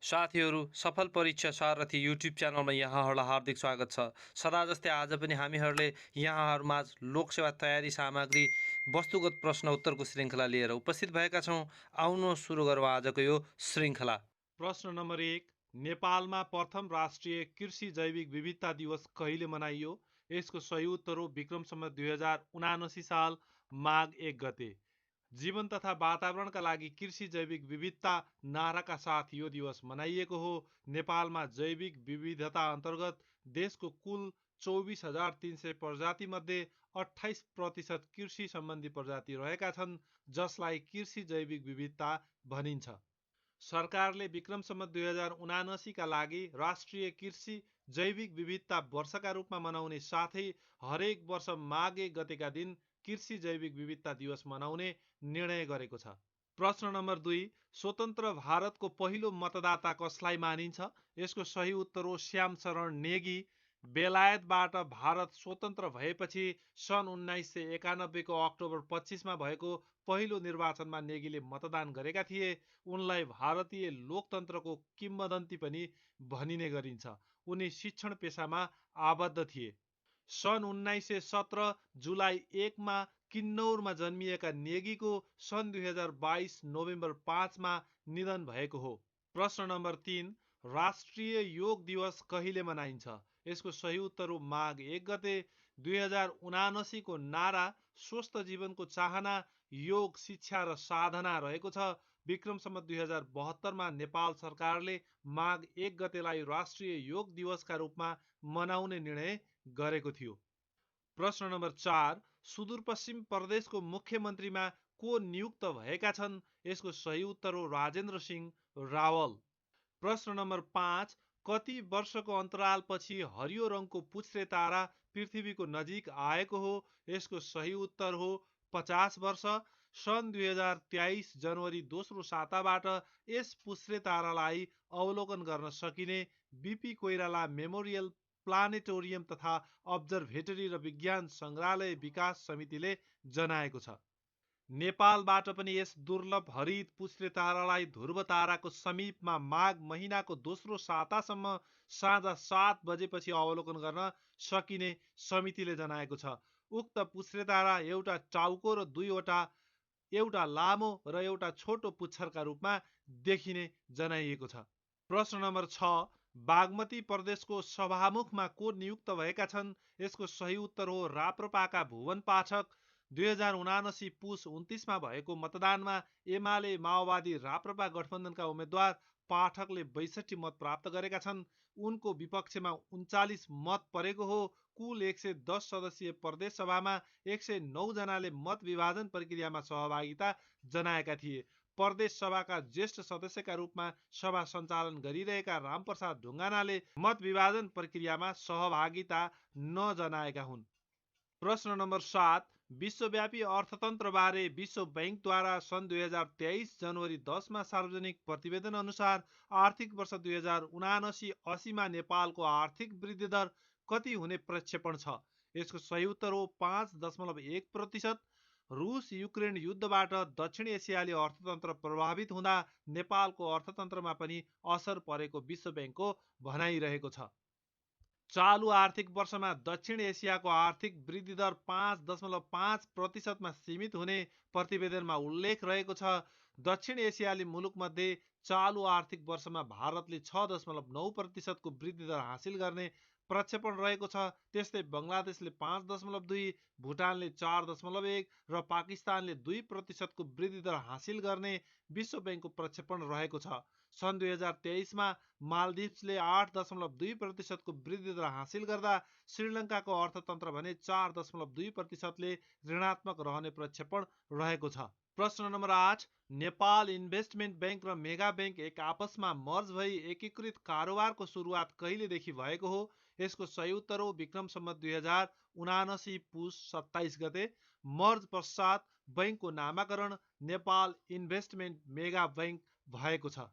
साथीहरू, सफल परीक्षा सारथी युट्युब च्यानलमा यहाँहरूलाई हार्दिक स्वागत छ। सदा जस्तै आज पनि हामीहरूले यहाँहरूमाझ लोकसेवा तयारी सामग्री वस्तुगत प्रश्न उत्तरको श्रृङ्खला लिएर उपस्थित भएका छौँ। आउनुहोस् सुरु गरौँ आजको यो श्रृङ्खला। प्रश्न नम्बर 1। नेपालमा प्रथम राष्ट्रिय कृषि जैविक विविधता दिवस कहिले मनाइयो? यसको सही उत्तर हो विक्रम सम्वत 2079 साल माघ 1 गते। जीवन तथा वातावरणका लागि कृषि जैविक विविधता नाराका साथ यो दिवस मनाइएको हो। नेपालमा जैविक विविधता अन्तर्गत देशको कुल 24,300 प्रजाति मध्ये 28% कृषि सम्बन्धी प्रजाति रहेका छन्, जसलाई कृषि जैविक विविधता भनिन्छ। सरकारले विक्रम सम्वत 2079 का लागि राष्ट्रिय कृषि जैविक विविधता वर्षका रूपमा मनाउने साथै हरेक वर्ष माघ 1 गतेका दिन कृषि जैविक विविधता दिवस मनाउने निर्णय गरेको छ। प्रश्न नम्बर 2। स्वतन्त्र भारतको पहिलो मतदाता कसलाई मानिन्छ? यसको सही उत्तर हो श्याम शरण नेगी। बेलायतबाट भारत स्वतन्त्र भएपछि सन् 1991 को अक्टोबर 25 मा भएको पहिलो निर्वाचनमा नेगीले मतदान गरेका थिए। उनलाई भारतीय लोकतन्त्रको किम्वदन्ती पनि भनिने गरिन्छ। उनी शिक्षण पेसामा आबद्ध थिए। सन् 1917 जुलाई 1 मा किन्नौरमा जन्मिएका नेगीको सन् 2022 नोभेम्बर 5 मा निधन भएको हो। प्रश्न नम्बर 3। राष्ट्रिय योग दिवस कहिले मनाइन्छ? यसको सही उत्तर हो माघ 1 गते। 2079 को नारा स्वस्थ जीवनको चाहना, योग, शिक्षा र साधना रहेको छ। विक्रम सम्वत 2072 मा नेपाल सरकारले माघ 1 गतेलाई राष्ट्रिय योग दिवसका रूपमा मनाउने निर्णय गरेको थियो। प्रश्न नम्बर 4। सुदूरपश्चिम प्रदेशको मुख्यमन्त्रीमा को नियुक्त भएका छन्? यसको सही उत्तर हो राजेन्द्र सिंह रावल। प्रश्न नम्बर 5। कति वर्षको अन्तरालपछि हरियो रङको पुच्छ्रे तारा पृथ्वीको नजिक आएको हो? यसको सही उत्तर हो 50 वर्ष। सन् 2023 जनवरी दोस्रो साताबाट यस पुच्छ्रे तारालाई अवलोकन गर्न सकिने बीपी कोइराला मेमोरियल प्लानेटोरियम तथा अब्जर्भेटरी र विज्ञान सङ्ग्रहालय विकास समितिले जनाएको छ। नेपालबाट पनि यस दुर्लभ हरित पुच्छ्रे तारालाई ध्रुव ताराको समीपमा माघ महिनाको दोस्रो सातासम्म साँझ 7 बजेपछि अवलोकन गर्न सकिने समितिले जनाएको छ। उक्त पुच्छ्रे तारा एउटा टाउको र दुईवटा, एउटा लामो र एउटा छोटो पुच्छरका रूपमा देखिने जनाइएको छ। प्रश्न नम्बर 6। बागमती प्रदेशको सभामुखमा को नियुक्त भएका छन्? यसको सही उत्तर हो राप्रपाका भुवन पाठक। 2079 पुस 29 मा भएको मतदानमा एमाले माओवादी राप्रपा गठबन्धनका उम्मेद्वार पाठकले 62 मत प्राप्त गरेका छन्। उनको विपक्षमा 39 मत परेको हो। कुल 110 सदस्यीय प्रदेश सभामा 109 जनाले मत विभाजन प्रक्रियामा सहभागिता जनाएका थिए। प्रदेश सभाका ज्येष्ठ सदस्यका रूपमा सभा सञ्चालन गरिरहेका रामप्रसाद ढुङ्गानाले मत विभाजन प्रक्रियामा सहभागिता नजनाएका हुन्। प्रश्न नम्बर 7। विश्वव्यापी अर्थतन्त्रबारे विश्व बैंकद्वारा सन् 2023 जनवरी 10 मा सार्वजनिक प्रतिवेदन अनुसार आर्थिक वर्ष 2079-80 मा नेपालको आर्थिक वृद्धि दर कति हुने प्रक्षेपण छ? यसको सही उत्तर हो 5.1%। रुस युक्रेन युद्धबाट दक्षिण एसियाली अर्थतन्त्र प्रभावित हुँदा नेपालको अर्थतन्त्रमा पनि असर परेको विश्व बैंकको भनाइरहेको छ। चालु आर्थिक वर्षमा दक्षिण एसियाको आर्थिक वृद्धि दर 5.5% मा सीमित हुने प्रतिवेदनमा उल्लेख रहेको छ। दक्षिण एसियाली मुलुकमध्ये चालु आर्थिक वर्षमा भारतले 6.9% को वृद्धि दर हासिल गर्ने प्रक्षेपण रहेको छ। त्यस्तै बङ्गलादेशले 5.2, भुटानले 4.1 र पाकिस्तानले 2% को वृद्धि दर हासिल गर्ने विश्व बैंकको प्रक्षेपण रहेको छ। सन् 2023 मा मालदिप्सले 8.2% को वृद्धि दर हासिल गर्दा श्रीलङ्काको अर्थतन्त्र भने 4.2% ले ऋणात्मक रहने प्रक्षेपण रहेको छ। प्रश्न नम्बर 8। नेपाल इन्भेस्टमेन्ट बैंक र मेगा बैंक एक आपसमा मर्ज भई एकीकृत कारोबारको सुरुवात कहिलेदेखि भएको हो? यसको सही उत्तर हो विक्रम सम्वत 2079 पुस 27 गते। मर्ज पश्चात बैंकको नामाकरण नेपाल इन्भेस्टमेन्ट मेगा बैंक भएको छ।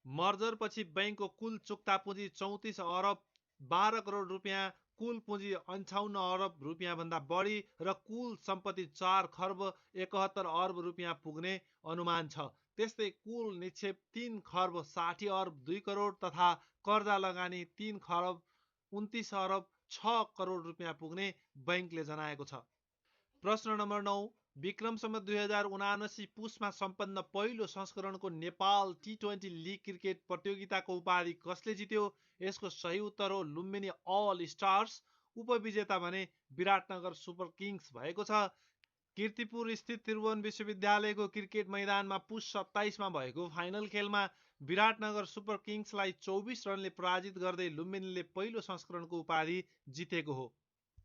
मर्जर पछि बैंकको कुल चुक्ता पुँजी 34 अरब 12 करोड रुपियाँ कुल पुँजी 58 अरब रुपियाँभन्दा बढी र कुल सम्पत्ति 4 खर्ब 71 अर्ब रुपियाँ पुग्ने अनुमान छ। त्यस्तै कुल निक्षेप 3 खर्ब 60 अर्ब 2 करोड तथा कर्जा लगानी 3 खर्ब 29 अरब 6 करोड रुपियाँ पुग्ने बैंकले जनाएको छ। प्रश्न नम्बर 9, विक्रम सम्वत 2079 पुसमा सम्पन्न पहिलो संस्करणको नेपाल T20 लिग क्रिकेट प्रतियोगिताको उपाधि कसले जित्यो? यसको सही उत्तर हो लुम्बिनी अल स्टार्स। उपविजेता भने विराटनगर सुपर किङ्स भएको छ। कीर्तिपुर स्थित त्रिभुवन विश्वविद्यालयको क्रिकेट मैदानमा पुस 27 मा भएको फाइनल खेलमा विराटनगर सुपर किङ्सलाई 24 रनले पराजित गर्दै लुम्बिनीले पहिलो संस्करणको उपाधि जितेको हो।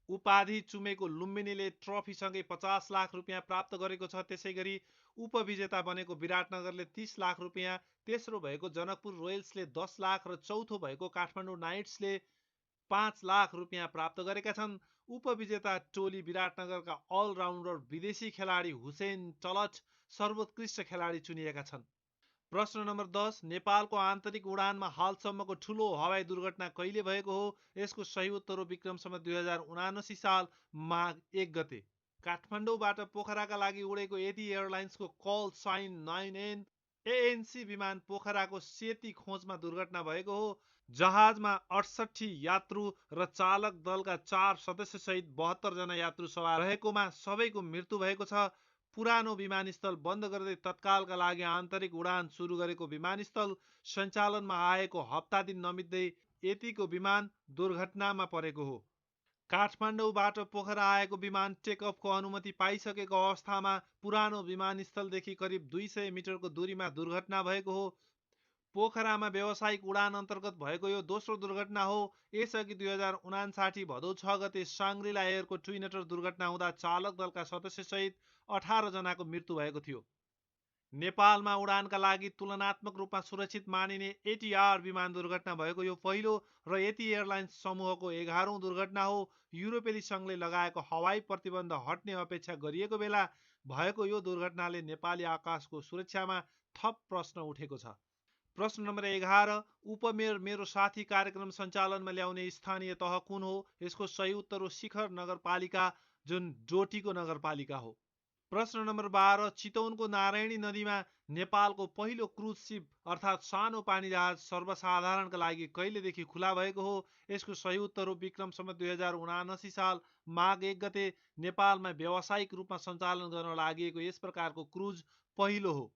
उपाधि चुमेको लुम्बिनीले ट्रफीसँगै 50 लाख रुपियाँ प्राप्त गरेको छ। त्यसै गरी उपविजेता बनेको विराटनगरले 30 लाख रुपियाँ, तेस्रो भएको जनकपुर रोयल्सले 10 लाख र चौथो भएको काठमाडौँ नाइट्सले 5 लाख रुपियाँ प्राप्त गरेका छन्। उपविजेता टोली विराटनगरका अलराउन्डर विदेशी खेलाडी हुसेन चलच सर्वोत्कृष्ट खेलाडी चुनिएका छन्। प्रश्न नम्बर 10, नेपालको आन्तरिक उडानमा हालसम्मको ठूलो हवाई दुर्घटना कहिले भएको हो? यसको सही उत्तर हो विक्रम सम्वत 2079 साल माघ 1 गते। काठमाडौँबाट पोखराका लागि उडेको यति एयरलाइन्सको कल साइन 9N ANC विमान पोखराको सेती खोजमा दुर्घटना भएको हो। जहाजमा 68 यात्रु र चालक दलका 4 सदस्यसहित 72 जना यात्रु सवार रहेकोमा सबैको मृत्यु भएको छ। पुरानो विमानस्थल बन्द गर्दै तत्कालका लागि आन्तरिक उडान सुरु गरेको विमानस्थल सञ्चालनमा आएको हप्ता दिन नबित्दै यतिको विमान दुर्घटनामा परेको हो। काठमाडौँबाट पोखरा आएको विमान टेकअफको अनुमति पाइसकेको अवस्थामा पुरानो विमानस्थलदेखि करिब 200 मिटरको दूरीमा दुर्घटना भएको हो। पोखरामा व्यावसायिक उडान अन्तर्गत भएको यो दोस्रो दुर्घटना हो। यसअघि 2059 भदौ 6 गते साङ्ग्रिला एयरको ट्विनटर दुर्घटना हुँदा चालक दलका सदस्यसहित 18 जनाको मृत्यु भएको थियो। नेपालमा उडानका लागि तुलनात्मक रूपमा सुरक्षित मानिने ATR विमान दुर्घटना भएको यो पहिलो र यति एयरलाइन्स समूहको 11औं दुर्घटना हो। युरोपेली सङ्घले लगाएको हवाई प्रतिबन्ध हट्ने अपेक्षा गरिएको बेला भएको यो दुर्घटनाले नेपाली आकाशको सुरक्षामा थप प्रश्न उठेको छ। प्रश्न नम्बर 11, उपमेयर मेरो साथी कार्यक्रम सञ्चालनमा ल्याउने स्थानीय तह कुन हो? यसको सही उत्तर हो शिखर नगरपालिका, जुन डोटीको नगरपालिका हो। प्रश्न नम्बर 12, चितवनको नारायणी नदीमा नेपालको पहिलो क्रुज सिप अर्थात् सानो पानी जहाज सर्वसाधारणका लागि कहिलेदेखि खुला भएको हो? यसको सही उत्तर हो विक्रम सम्वत 2079 साल माघ 1 गते। नेपालमा व्यावसायिक रूपमा सञ्चालन गर्न लागि यस प्रकारको क्रुज पहिलो हो।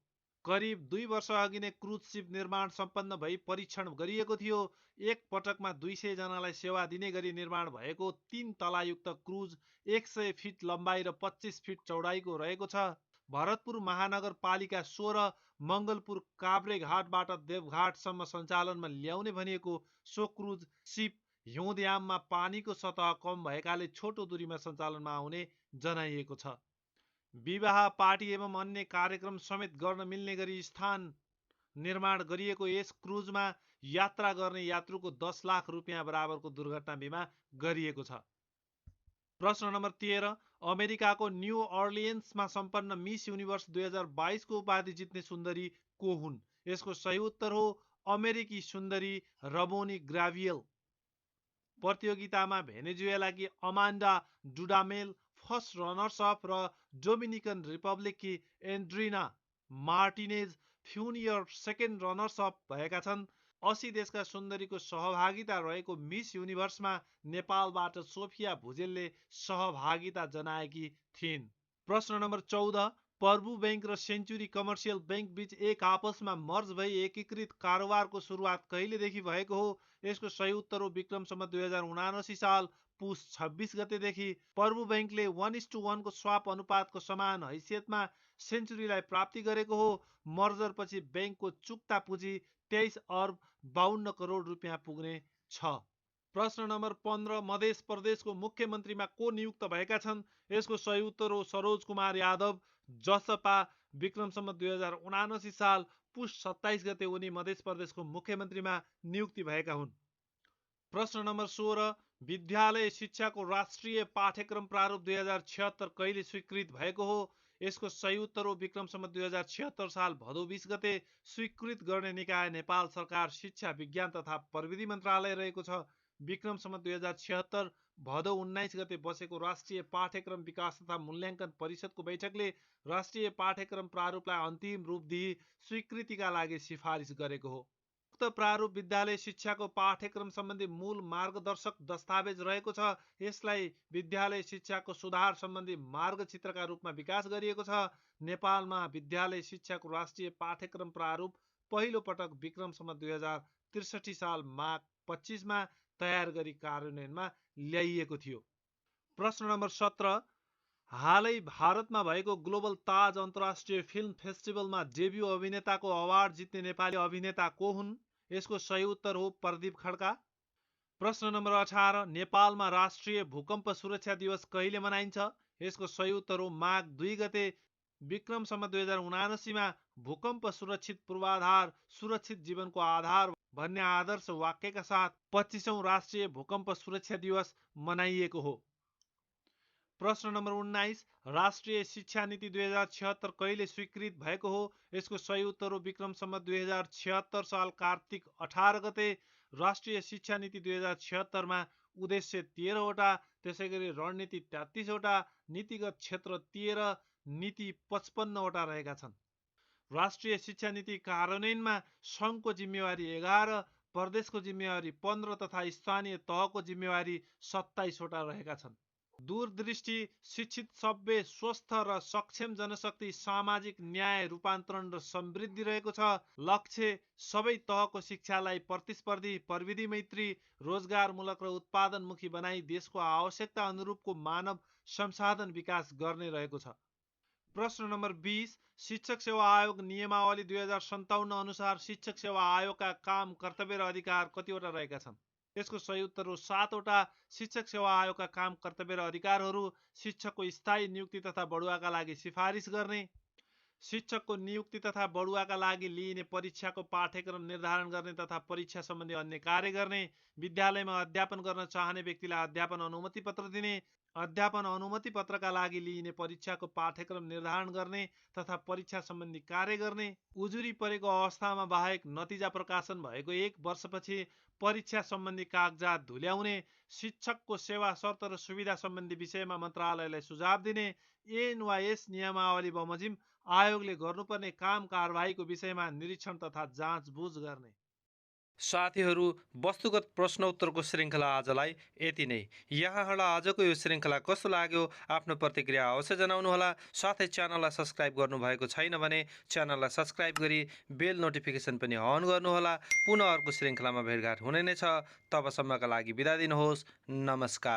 करिब 2 वर्ष अघि नै क्रुज सिप निर्माण सम्पन्न भई परीक्षण गरिएको थियो। एक पटकमा 200 जनालाई सेवा दिने गरी निर्माण भएको 3 तलायुक्त क्रुज 100 फिट लम्बाइ र 25 फिट चौडाइको रहेको छ। भरतपुर महानगरपालिका 16 मङ्गलपुर काभ्रेघाटबाट देवघाटसम्म सञ्चालनमा ल्याउने भनिएको सो क्रुज सिप हिउँदयाममा पानीको सतह कम भएकाले छोटो दूरीमा सञ्चालनमा आउने जनाइएको छ। विवाह, पार्टी एवं अन्य कार्यक्रम समेत गर्न मिल्ने गरी स्थान निर्माण गरिएको यस क्रुजमा यात्रा गर्ने यात्रुको 10 लाख रुपियाँ बराबरको दुर्घटना बिमा गरिएको छ। प्रश्न नम्बर 13, अमेरिकाको न्यू अर्लियन्समा सम्पन्न मिस युनिभर्स 2022 को उपाधि जित्ने सुन्दरी को हुन्? यसको सही उत्तर हो अमेरिकी सुन्दरी रबोनी ग्राभियल। प्रतियोगितामा भेनेजुएलाकी Amanda Dudamel first runners up र डोमिनिकन रिपब्लिककी Andreina Martinez Founier second runners up भएका छन्। 80 देशका सुन्दरीको सहभागिता रहेको मिस युनिभर्समा नेपालबाट सोफिया भुजेलले सहभागिता जनाएकी थिइन्। प्रश्न नम्बर 14, प्रभु बैंक र सेन्चुरी कमर्सियल बैंक बीच एक आपसमा मर्ज भई एकीकृत कारोबारको सुरुवात कहिलेदेखि भएको हो? यसको सही उत्तर हो विक्रम सम्वत 2079 साल पुस 26 गतेदेखि। प्रभु बैंकले 1:1 को स्वाप अनुपातको समान हैसियतमा सेन्चुरीलाई प्राप्ति गरेको हो। मर्जरपछि बैंकको चुक्ता पुँजी 23 अर्ब 52 करोड रुपियाँ पुग्ने छ। प्रश्न नम्बर 15, मध्य प्रदेशको मुख्यमन्त्रीमा को नियुक्त भएका छन्? यसको सही उत्तर हो सरोज कुमार यादव। जसपा विक्रम सम्वत 2079 साल पुस 27 गते उनी मध्य प्रदेशको मुख्यमन्त्रीमा नियुक्ति भएका हुन्। प्रश्न नम्बर 16, विद्यालय शिक्षाको राष्ट्रिय पाठ्यक्रम प्रारूप 2076 कहिले स्वीकृत भएको हो? यसको सही उत्तर हो विक्रम सम्वत 2076 साल भदौ 20 गते। स्वीकृत गर्ने निकाय नेपाल सरकार शिक्षा विज्ञान तथा प्रविधि मन्त्रालय रहेको छ। विक्रम सम्वत 2076 भदौ 19 गते बसेको राष्ट्रिय पाठ्यक्रम विकास तथा मूल्याङ्कन परिषदको बैठकले राष्ट्रिय पाठ्यक्रम प्रारूपलाई अन्तिम रूप दिई स्वीकृतिका लागि सिफारिस गरेको हो। उक्त प्रारूप विद्यालय शिक्षाको पाठ्यक्रम सम्बन्धी मूल मार्गदर्शक दस्तावेज रहेको छ। यसलाई विद्यालय शिक्षाको सुधार सम्बन्धी मार्गचित्रका रूपमा विकास गरिएको छ। नेपालमा विद्यालय शिक्षाको राष्ट्रिय पाठ्यक्रम प्रारूप पहिलो पटक विक्रम सम्वत 2063 साल माघ 25 मा तयार गरी कार्यान्वयनमा ल्याइएको थियो। प्रश्न नम्बर 17, हालै भारतमा भएको ग्लोबल ताज अन्तर्राष्ट्रिय फिल्म फेस्टिभलमा डेब्यू अभिनेताको अवार्ड जित्ने नेपाली अभिनेता को हुन्? यसको सही उत्तर हो प्रदीप खड्का। प्रश्न नम्बर 18, नेपालमा राष्ट्रिय भूकम्प सुरक्षा दिवस कहिले मनाइन्छ? यसको सही उत्तर हो माघ 2 गते। विक्रम सम्वत 2079 मा भूकम्प सुरक्षित पूर्वाधार सुरक्षित जीवनको आधार भन्ने आदर्श वाक्यका साथ 25औं राष्ट्रिय भूकम्प सुरक्षा दिवस मनाइएको हो। प्रश्न नम्बर 19, राष्ट्रिय शिक्षा नीति 2076 कहिले स्वीकृत भएको हो? यसको सही उत्तर हो विक्रम सम्वत 2076 साल कार्तिक 18 गते। राष्ट्रिय शिक्षा नीति 2076 मा उद्देश्य 13 वटा, त्यसैगरी रणनीति 33 वटा, नीतिगत क्षेत्र 13, नीति 55 वटा रहेका छन्। राष्ट्रिय शिक्षा नीति कार्यान्वयनमा सङ्घको जिम्मेवारी 11, प्रदेशको जिम्मेवारी 15 तथा स्थानीय तहको जिम्मेवारी 27 वटा रहेका छन्। दूरदृष्टि शिक्षित सभ्य स्वस्थ र सक्षम जनशक्ति सामाजिक न्याय रूपान्तरण र समृद्धि रहेको छ। लक्ष्य सबै तहको शिक्षालाई प्रतिस्पर्धी प्रविधि मैत्री रोजगारमूलक र उत्पादनमुखी बनाई देशको आवश्यकता अनुरूपको मानव संसाधन विकास गर्ने रहेको छ। प्रश्न नम्बर 20, शिक्षक सेवा आयोग नियमावली 2057 अनुसार शिक्षक सेवा आयोगका काम कर्तव्य र अधिकार कतिवटा रहेका छन्? यसको सही उत्तर हो 7 वटा। शिक्षक सेवा आयोगका काम कर्तव्य र अधिकारहरू शिक्षकको स्थायी नियुक्ति तथा बढुवाका लागि सिफारिस गर्ने, शिक्षकको नियुक्ति तथा बढुवाका लागि लिइने परीक्षाको पाठ्यक्रम निर्धारण गर्ने तथा परीक्षा सम्बन्धी अन्य कार्य गर्ने, विद्यालयमा अध्यापन गर्न चाहने व्यक्तिलाई अध्यापन अनुमति पत्र दिने, अध्यापन अनुमति पत्रका लागि लिइने परीक्षाको पाठ्यक्रम निर्धारण गर्ने तथा परीक्षा सम्बन्धी कार्य गर्ने, उजुरी परेको अवस्थामा बाहेक नतिजा प्रकाशन भएको 1 वर्षपछि परीक्षा सम्बन्धी कागजात धुल्याउने, शिक्षकको सेवा शर्त र सुविधा सम्बन्धी विषयमा मन्त्रालयलाई सुझाव दिने, ऐन वा यस नियमावली बमोजिम आयोगले गर्नुपर्ने काम कारबाहीको विषयमा निरीक्षण तथा जाँचबुझ गर्ने। साथीहरू, वस्तुगत प्रश्नोत्तरको श्रृङ्खला आजलाई यति नै। यहाँहरूलाई आजको यो श्रृङ्खला कस्तो लाग्यो आफ्नो प्रतिक्रिया अवश्य जनाउनुहोला। साथै च्यानललाई सब्सक्राइब गर्नुभएको छैन भने च्यानललाई सब्सक्राइब गरी बेल नोटिफिकेसन पनि अन गर्नुहोला। पुनः अर्को श्रृङ्खलामा भेटघाट हुने नै छ। तबसम्मका लागि बिदा दिनुहोस्। नमस्कार।